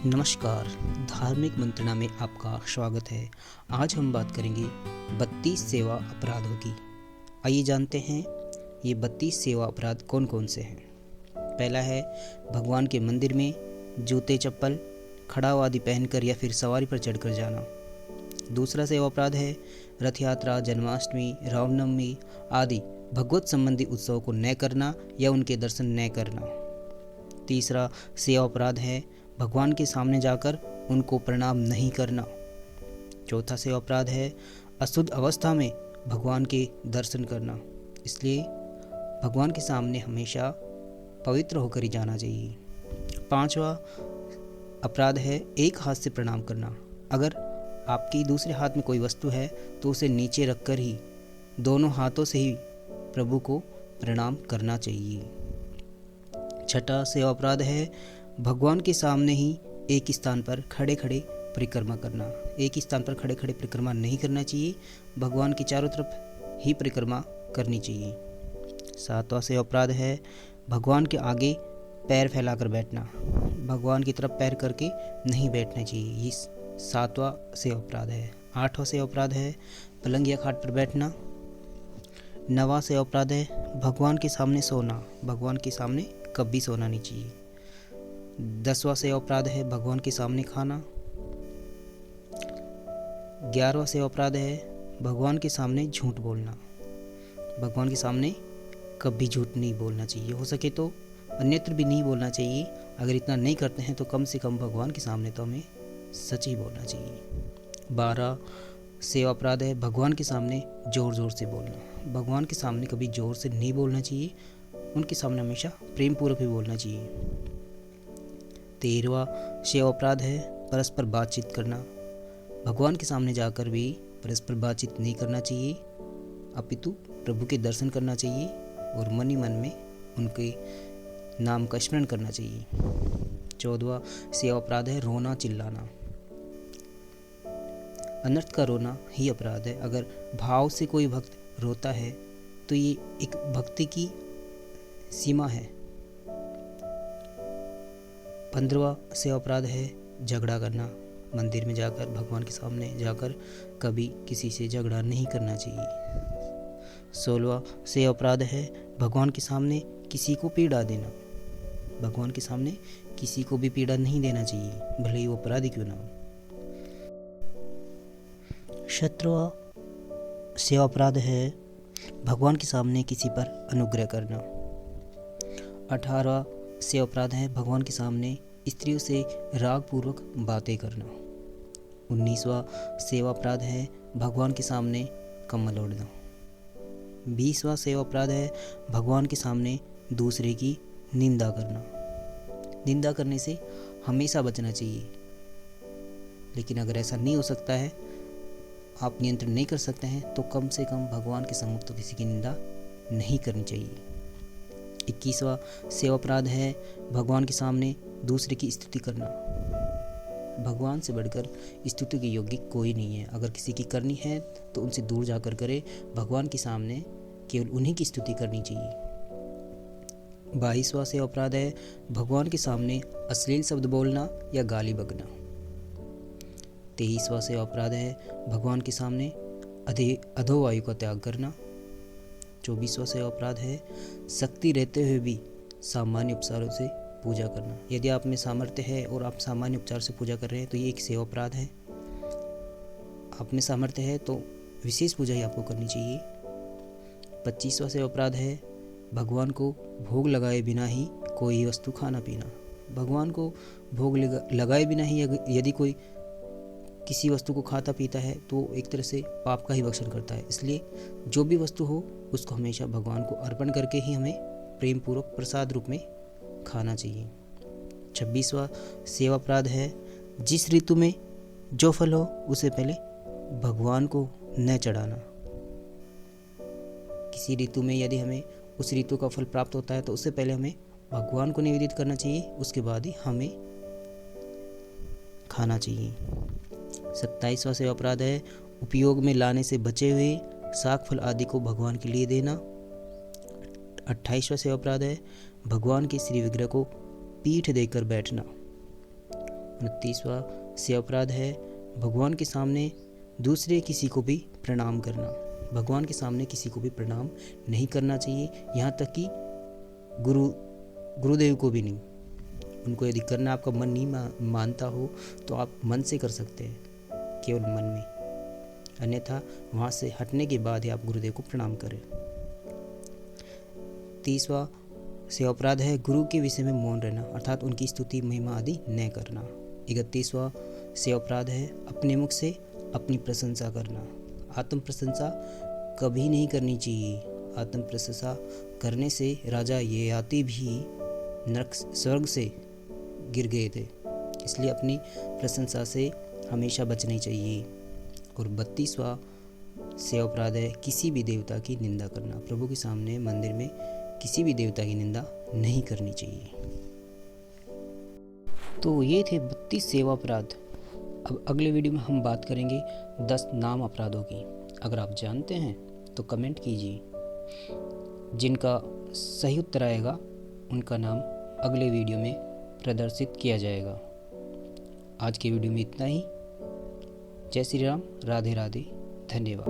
नमस्कार, धार्मिक मंत्रणा में आपका स्वागत है। आज हम बात करेंगे 32 सेवा अपराधों की। आइए जानते हैं ये 32 सेवा अपराध कौन कौन से हैं। पहला है भगवान के मंदिर में जूते चप्पल खड़ाऊ आदि पहनकर या फिर सवारी पर चढ़कर जाना। दूसरा सेवा अपराध है रथ यात्रा, जन्माष्टमी, रामनवमी आदि भगवत संबंधी उत्सवों को न करना या उनके दर्शन न करना। तीसरा सेवा अपराध है भगवान के सामने जाकर उनको प्रणाम नहीं करना। चौथा सेवा अपराध है अशुद्ध अवस्था में भगवान के दर्शन करना, इसलिए भगवान के सामने हमेशा पवित्र होकर ही जाना चाहिए। पांचवा अपराध है एक हाथ से प्रणाम करना। अगर आपकी दूसरे हाथ में कोई वस्तु है तो उसे नीचे रखकर ही दोनों हाथों से ही प्रभु को प्रणाम करना चाहिए। छठा सेवा अपराध है भगवान के सामने ही एक स्थान पर खड़े खड़े परिक्रमा करना। एक ही स्थान पर खड़े खड़े परिक्रमा नहीं करना चाहिए, भगवान की चारों तरफ ही परिक्रमा करनी चाहिए। सातवां सेवा अपराध है भगवान के आगे पैर फैलाकर बैठना। भगवान की तरफ पैर करके नहीं बैठना चाहिए, ये सातवां सेवा अपराध है। आठवां सेवा अपराध है पलंग या खाट पर बैठना। नवां सेवा अपराध है भगवान के सामने सोना। भगवान के सामने कभी सोना नहीं चाहिए। 10वां सेवा अपराध है भगवान के सामने खाना। 11वां सेवा अपराध है भगवान के सामने झूठ बोलना। भगवान के सामने कभी झूठ नहीं बोलना चाहिए, हो सके तो अन्यत्र भी नहीं बोलना चाहिए। अगर इतना नहीं करते हैं तो कम से कम भगवान के सामने तो हमें सच ही बोलना चाहिए। 12 सेवा अपराध है भगवान के सामने ज़ोर ज़ोर से बोलना। भगवान के सामने कभी ज़ोर से नहीं बोलना चाहिए, उनके सामने हमेशा प्रेम पूर्वक भी बोलना चाहिए। 13वां सेवा अपराध है परस्पर बातचीत करना। भगवान के सामने जाकर भी परस्पर बातचीत नहीं करना चाहिए, अपितु प्रभु के दर्शन करना चाहिए और मन ही मन में उनके नाम का स्मरण करना चाहिए। 14वां सेवा अपराध है रोना चिल्लाना। अनर्थ का रोना ही अपराध है। अगर भाव से कोई भक्त रोता है तो ये एक भक्ति की सीमा है। 15वां सेवा अपराध है झगड़ा करना। मंदिर में जाकर भगवान के सामने जाकर कभी किसी से झगड़ा नहीं करना चाहिए। 16वां सेवा अपराध है भगवान के सामने किसी को पीड़ा देना। भगवान के सामने किसी को भी पीड़ा नहीं देना चाहिए, भले ही वो अपराधी क्यों ना हो। 17वां सेवा अपराध है भगवान के सामने किसी पर अनुग्रह करना। 18वां सेवा अपराध है भगवान के सामने स्त्रियों से राग पूर्वक बातें करना। 19वां सेवा अपराध है भगवान के सामने कम्बल ओढ़ना। 20वां सेवा अपराध है भगवान के सामने दूसरे की निंदा करना। निंदा करने से हमेशा बचना चाहिए, लेकिन अगर ऐसा नहीं हो सकता है, आप नियंत्रण नहीं कर सकते हैं, तो कम से कम भगवान के सम्मुख तो किसी की निंदा नहीं करनी चाहिए। 21वां सेवा अपराध है भगवान के सामने दूसरे की स्तुति करना। भगवान से बढ़कर स्तुति के योग्य कोई नहीं है। अगर किसी की करनी है तो उनसे दूर जाकर करे, भगवान के सामने केवल उन्हीं की स्तुति करनी चाहिए। 22वां सेवा अपराध है भगवान के सामने अश्लील शब्द बोलना या गाली बकना। 23वां सेवा अपराध है भगवान के सामने अधोवायु का त्याग करना। 24वां सेवा अपराध है शक्ति रहते हुए भी सामान्य उपचारों से पूजा करना। यदि आप में सामर्थ्य है और आप सामान्य उपचार से पूजा कर रहे हैं तो ये एक सेवा अपराध है। आप में सामर्थ्य है तो विशेष पूजा ही आपको करनी चाहिए। 25वां सेवा अपराध है भगवान को भोग लगाए बिना ही कोई वस्तु खाना पीना। भगवान को भोग लगाए बिना ही यदि कोई किसी वस्तु को खाता पीता है तो एक तरह से पाप का ही भक्षण करता है। इसलिए जो भी वस्तु हो उसको हमेशा भगवान को अर्पण करके ही हमें प्रेम पूर्वक प्रसाद रूप में खाना चाहिए। 26वां सेवा अपराध है जिस ऋतु में जो फल हो उसे पहले भगवान को न चढ़ाना। किसी ऋतु में यदि हमें उस ऋतु का फल प्राप्त होता है तो उससे पहले हमें भगवान को निवेदित करना चाहिए, उसके बाद ही हमें खाना चाहिए। 27वां सेवा अपराध है उपयोग में लाने से बचे हुए साग फल आदि को भगवान के लिए देना। 28वां सेवा अपराध है भगवान के श्री विग्रह को पीठ देकर बैठना। 29वां सेवा अपराध है भगवान के सामने दूसरे किसी को भी प्रणाम करना। भगवान के सामने किसी को भी प्रणाम नहीं करना चाहिए, यहाँ तक कि गुरुदेव को भी नहीं। उनको यदि करना आपका मन नहीं मानता हो तो आप मन से कर सकते हैं, केवल मन में, अन्यथा वहाँ से हटने के बाद ही आप गुरुदेव को प्रणाम करें। 30वां सेवा अपराध है गुरु के विषय में मौन रहना, अर्थात उनकी स्तुति महिमा आदि न करना। 31वां सेवा अपराध है अपने मुख से अपनी प्रशंसा करना। आत्म प्रशंसा कभी नहीं करनी चाहिए। आत्म प्रशंसा करने से राजा ययाति भी नरक स्वर्ग से गिर गए थे, इसलिए अपनी प्रशंसा से हमेशा बचनी चाहिए। और 32वां सेवा अपराध है किसी भी देवता की निंदा करना। प्रभु के सामने मंदिर में किसी भी देवता की निंदा नहीं करनी चाहिए। तो ये थे 32 सेवा अपराध। अब अगले वीडियो में हम बात करेंगे 10 नाम अपराधों की। अगर आप जानते हैं तो कमेंट कीजिए, जिनका सही उत्तर आएगा उनका नाम अगले वीडियो में प्रदर्शित किया जाएगा। आज के वीडियो में इतना ही। जय श्री राम, राधे राधे, धन्यवाद।